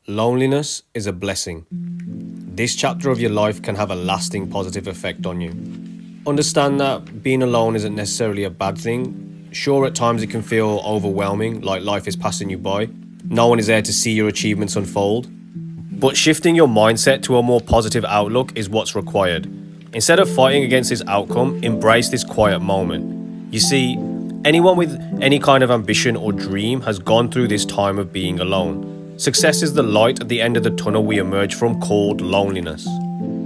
Loneliness is a blessing. This chapter of your life can have a lasting positive effect on you. Understand that being alone isn't necessarily a bad thing. Sure, at times it can feel overwhelming, like life is passing you by. No one is there to see your achievements unfold. But shifting your mindset to a more positive outlook is what's required. Instead of fighting against this outcome, embrace this quiet moment. You see, anyone with any kind of ambition or dream has gone through this time of being alone. Success is the light at the end of the tunnel we emerge from, called loneliness.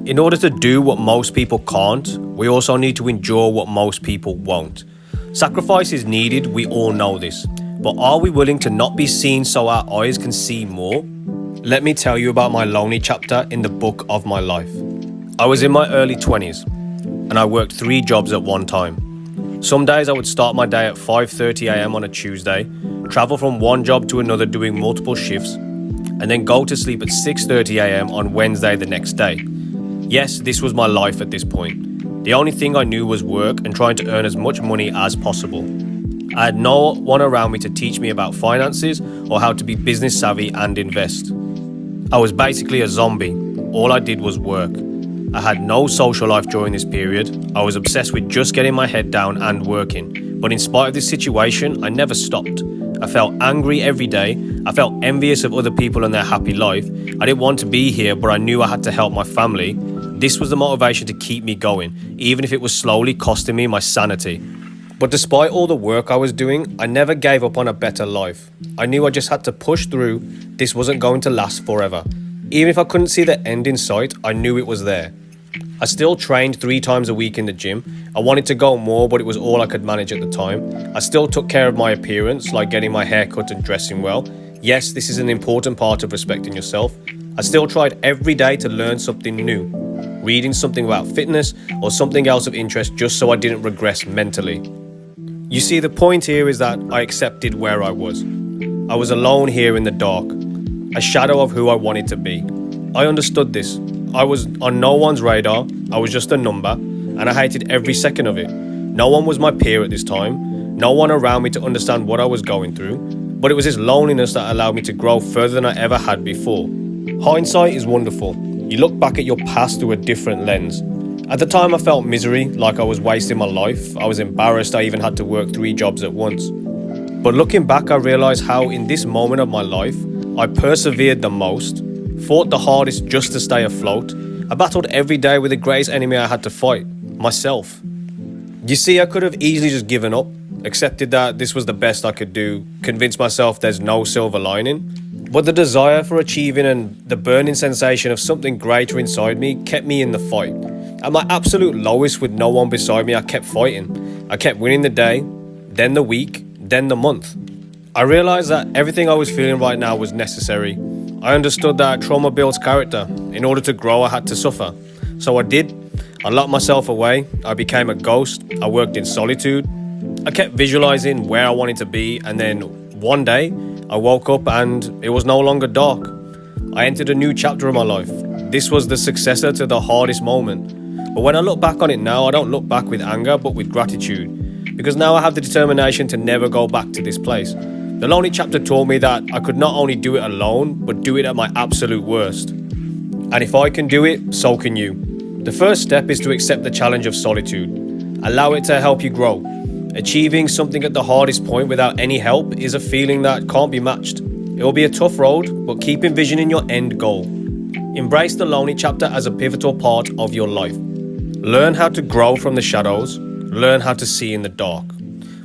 In order to do what most people can't, we also need to endure what most people won't. Sacrifice is needed, we all know this. But are we willing to not be seen so our eyes can see more? Let me tell you about my lonely chapter in the book of my life. I was in my early 20s, and I worked 3 jobs at one time. Some days I would start my day at 5:30 a.m. on a Tuesday, travel from one job to another doing multiple shifts, and then go to sleep at 6:30 a.m. on Wednesday the next day. Yes, this was my life at this point. The only thing I knew was work and trying to earn as much money as possible. I had no one around me to teach me about finances or how to be business savvy and invest. I was basically a zombie. All I did was work. I had no social life during this period. I was obsessed with just getting my head down and working. But in spite of this situation, I never stopped. I felt angry every day. I felt envious of other people and their happy life. I didn't want to be here, but I knew I had to help my family. This was the motivation to keep me going, even if it was slowly costing me my sanity. But despite all the work I was doing, I never gave up on a better life. I knew I just had to push through. This wasn't going to last forever. Even if I couldn't see the end in sight, I knew it was there. I still trained 3 times a week in the gym. I wanted to go more, but it was all I could manage at the time. I still took care of my appearance, like getting my hair cut and dressing well. Yes, this is an important part of respecting yourself. I still tried every day to learn something new, reading something about fitness or something else of interest just so I didn't regress mentally. You see, the point here is that I accepted where I was. I was alone here in the dark, a shadow of who I wanted to be. I understood this. I was on no one's radar. I was just a number, and I hated every second of it. No one was my peer at this time. No one around me to understand what I was going through. But it was this loneliness that allowed me to grow further than I ever had before. Hindsight is wonderful. You look back at your past through a different lens. At the time, I felt misery, like I was wasting my life. I was embarrassed I even had to work 3 jobs at once. But looking back, I realized how in this moment of my life, I persevered the most, fought the hardest just to stay afloat. I battled every day with the greatest enemy I had to fight, myself. You see, I could have easily just given up, accepted that this was the best I could do, convinced myself there's no silver lining. But the desire for achieving and the burning sensation of something greater inside me kept me in the fight. At my absolute lowest with no one beside me, I kept fighting. I kept winning the day, then the week, then the month. I realized that everything I was feeling right now was necessary. I understood that trauma builds character. In order to grow, I had to suffer. So I did. I locked myself away. I became a ghost. I worked in solitude. I kept visualizing where I wanted to be, and then one day, I woke up and it was no longer dark. I entered a new chapter of my life. This was the successor to the hardest moment. But when I look back on it now, I don't look back with anger, but with gratitude. Because now I have the determination to never go back to this place. The lonely chapter taught me that I could not only do it alone, but do it at my absolute worst. And if I can do it, so can you. The first step is to accept the challenge of solitude. Allow it to help you grow. Achieving something at the hardest point without any help is a feeling that can't be matched. It will be a tough road, but keep envisioning your end goal. Embrace the lonely chapter as a pivotal part of your life. Learn how to grow from the shadows. Learn how to see in the dark.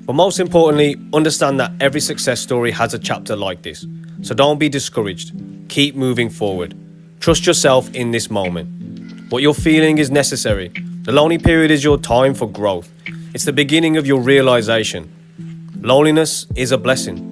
But most importantly, understand that every success story has a chapter like this. So don't be discouraged. Keep moving forward. Trust yourself in this moment. What you're feeling is necessary. The lonely period is your time for growth. It's the beginning of your realization. Loneliness is a blessing.